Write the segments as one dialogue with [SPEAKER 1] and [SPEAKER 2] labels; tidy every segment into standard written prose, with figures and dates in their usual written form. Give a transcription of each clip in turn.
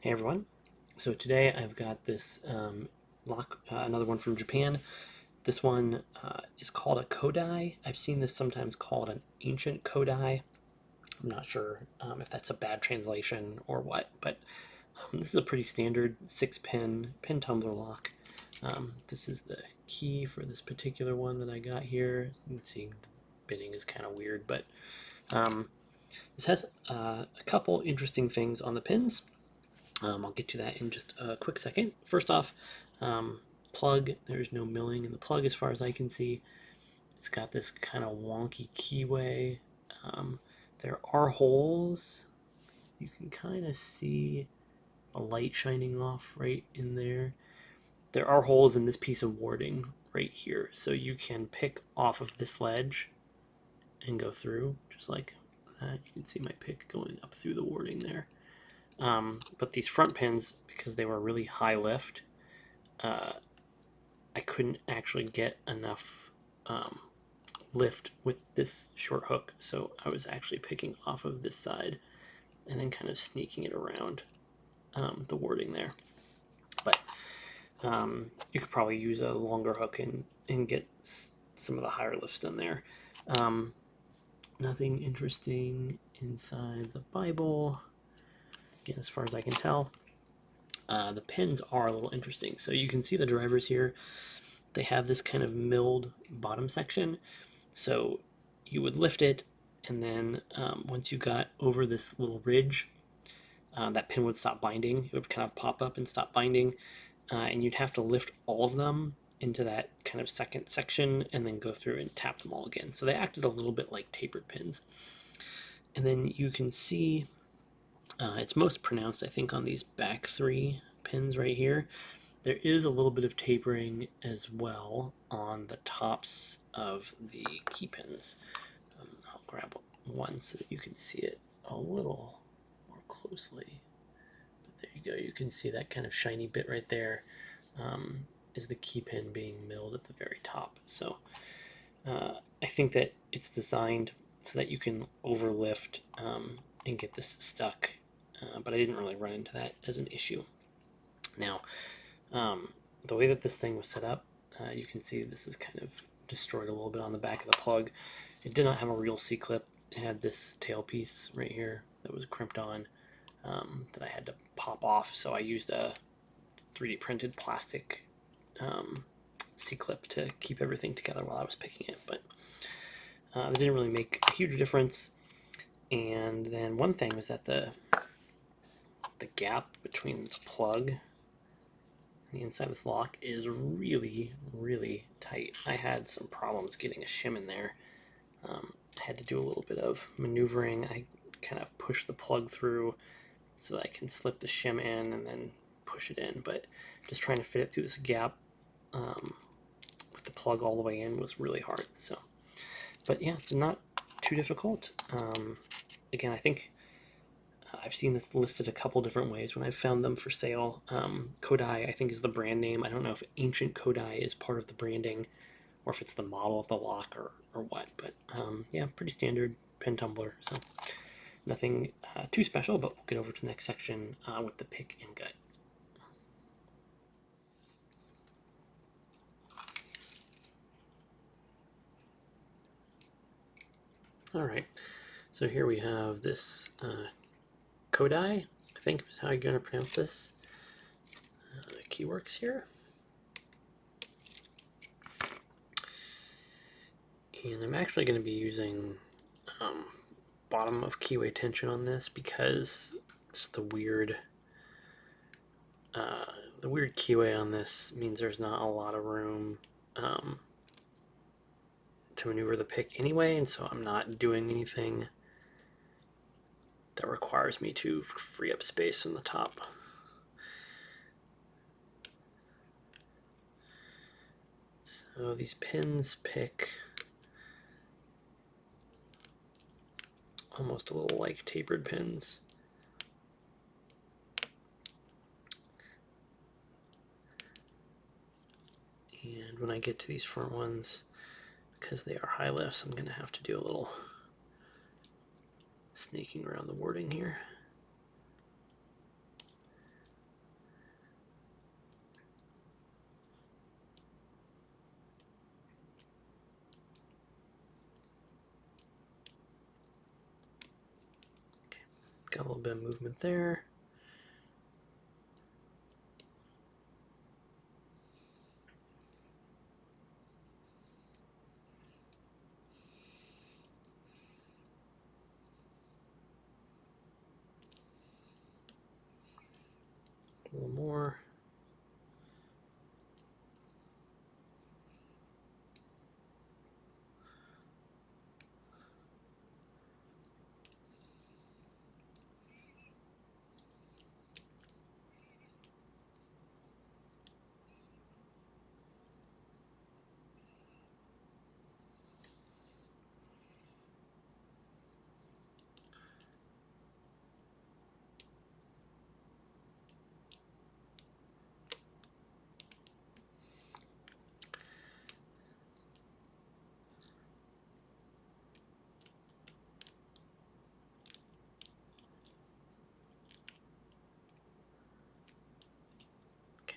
[SPEAKER 1] Hey everyone. So today I've got this lock, another one from Japan. This one is called a Kodai. I've seen this sometimes called an ancient Kodai. I'm not sure if that's a bad translation or what, but this is a pretty standard 6-pin tumbler lock. This is the key for this particular one that I got here. You can see the binning is kind of weird, but this has a couple interesting things on the pins. I'll get to that in just a quick second. First off, plug. There's no milling in the plug as far as I can see. It's got this kind of wonky keyway. There are holes. You can kind of see a light shining off right in there. There are holes in this piece of warding right here, so you can pick off of this ledge and go through, just like that. You can see my pick going up through the warding there. But these front pins, because they were really high lift, I couldn't actually get enough lift with this short hook, so I was actually picking off of this side and then kind of sneaking it around the warding there. But you could probably use a longer hook and get some of the higher lifts done there. Nothing interesting inside the Bible, again, as far as I can tell. The pins are a little interesting. So you can see the drivers here. They have this kind of milled bottom section. So you would lift it, and then once you got over this little ridge, that pin would stop binding. It would kind of pop up and stop binding, and you'd have to lift all of them into that kind of second section and then go through and tap them all again. So they acted a little bit like tapered pins. And then you can see it's most pronounced, I think, on these back three pins right here. There is a little bit of tapering as well on the tops of the key pins. I'll grab one so that you can see it a little more closely. But there you go. You can see that kind of shiny bit right there is the key pin being milled at the very top. So I think that it's designed so that you can overlift and get this stuck. But I didn't really run into that as an issue. Now, the way that this thing was set up, you can see this is kind of destroyed a little bit on the back of the plug. It did not have a real C-clip. It had this tail piece right here that was crimped on that I had to pop off. So I used a 3D printed plastic C-clip to keep everything together while I was picking it. But it didn't really make a huge difference. And then one thing was that the gap between the plug the inside of this lock is really, really tight. I had some problems getting a shim in there. I had to do a little bit of maneuvering. I kind of push the plug through so that I can slip the shim in and then push it in. But just trying to fit it through this gap with the plug all the way in was really hard. So, but yeah, not too difficult. Again, I think I've seen this listed a couple different ways when I've found them for sale. Kodai, I think, is the brand name. I don't know if Ancient Kodai is part of the branding or if it's the model of the lock or what. But yeah, pretty standard pin tumbler. So nothing too special, but we'll get over to the next section with the pick and gut. All right, so here we have this Kodai, I think is how you're going to pronounce this. The key works here. And I'm actually going to be using bottom of keyway tension on this because it's the weird keyway on this means there's not a lot of room to maneuver the pick anyway, and so I'm not doing anything that requires me to free up space in the top. So these pins pick almost a little like tapered pins. And when I get to these front ones, because they are high lifts, I'm going to have to do a little snaking around the wording here. Got a little bit of movement there. A little more.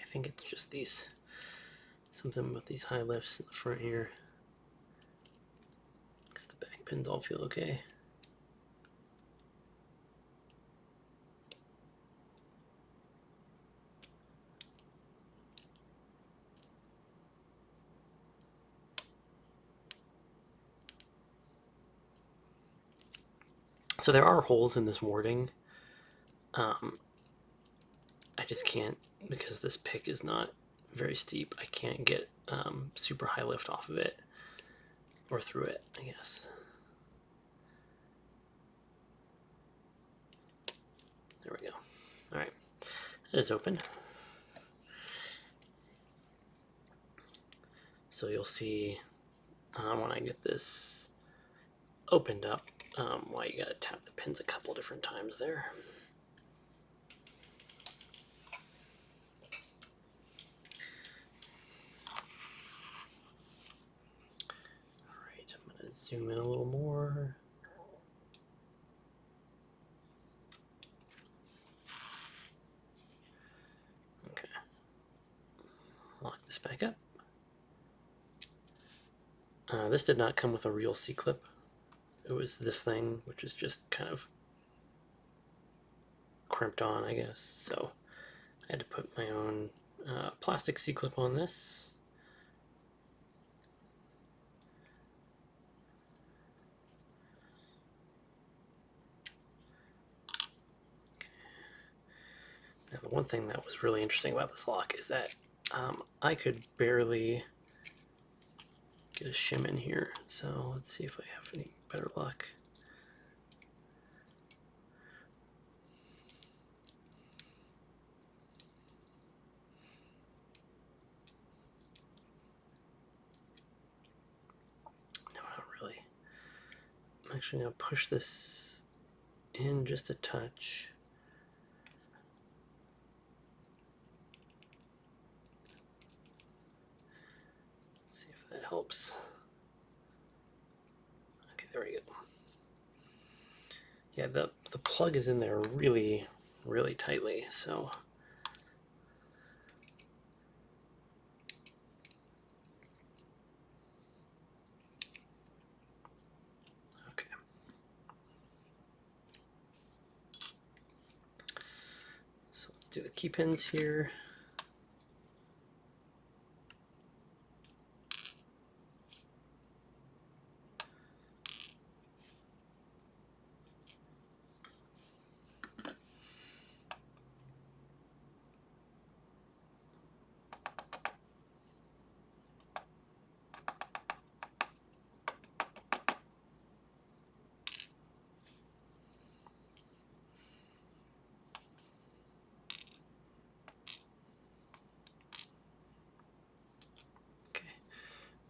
[SPEAKER 1] I think it's just these, something with these high lifts in the front here, because the back pins all feel okay. So there are holes in this warding. I just can't, because this pick is not very steep, I can't get super high lift off of it, or through it, I guess. There we go. All right, it is open. So you'll see when I get this opened up, why you gotta tap the pins a couple different times there. I'm going to zoom in a little more. Okay. Lock this back up. This did not come with a real C-clip. It was this thing, which is just kind of crimped on, I guess. So I had to put my own plastic C-clip on this. Now, the one thing that was really interesting about this lock is that I could barely get a shim in here. So let's see if I have any better luck. No, not really. I'm actually going to push this in just a touch. That helps. Okay, there we go. Yeah, the plug is in there really, really tightly, so okay. So let's do the key pins here.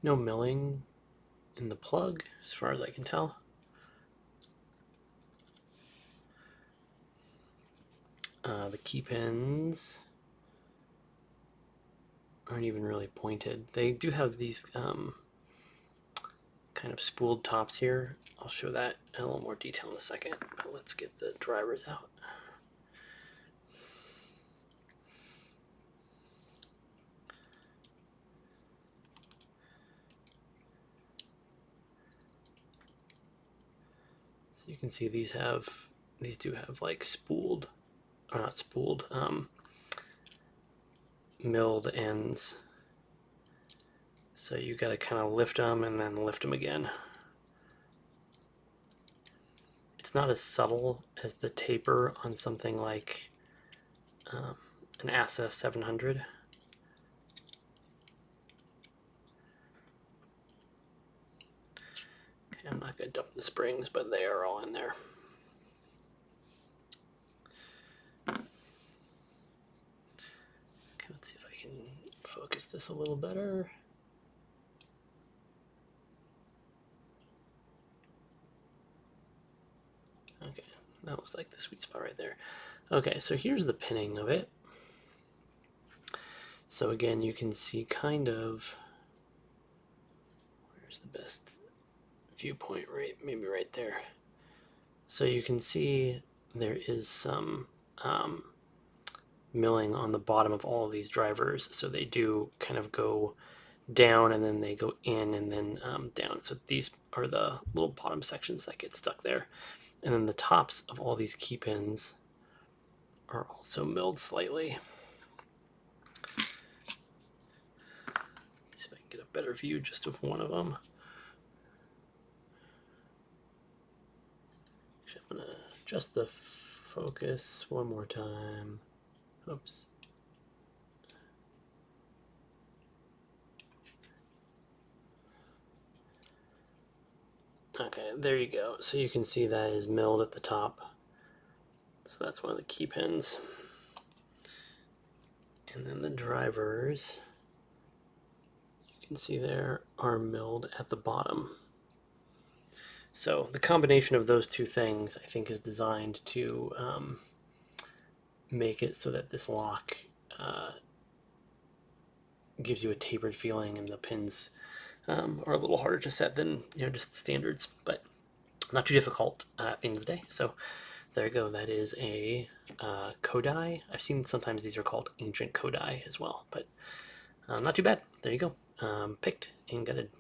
[SPEAKER 1] No milling in the plug, as far as I can tell. The key pins aren't even really pointed. They do have these kind of spooled tops here. I'll show that in a little more detail in a second, but let's get the drivers out. So you can see these have these do have like spooled, or not spooled, milled ends. So you got to kind of lift them and then lift them again. It's not as subtle as the taper on something like an ASSA 700. Okay, I'm not going to dump the springs, but they are all in there. Okay, let's see if I can focus this a little better. Okay, that looks like the sweet spot right there. Okay, so here's the pinning of it. So again, you can see kind of, where's the best viewpoint, right? Maybe right there. So you can see there is some milling on the bottom of all of these drivers. So they do kind of go down and then they go in and then down. So these are the little bottom sections that get stuck there. And then the tops of all these key pins are also milled slightly. Let's see if I can get a better view just of one of them. Actually, I'm going to adjust the focus one more time. Oops. Okay, there you go. So you can see that is milled at the top. So that's one of the key pins. And then the drivers, you can see there, are milled at the bottom. So the combination of those two things, I think, is designed to make it so that this lock gives you a tapered feeling, and the pins are a little harder to set than just standards, but not too difficult at the end of the day. So there you go. That is a Kodai. I've seen sometimes these are called ancient Kodai as well, but not too bad. There you go. Picked and gutted.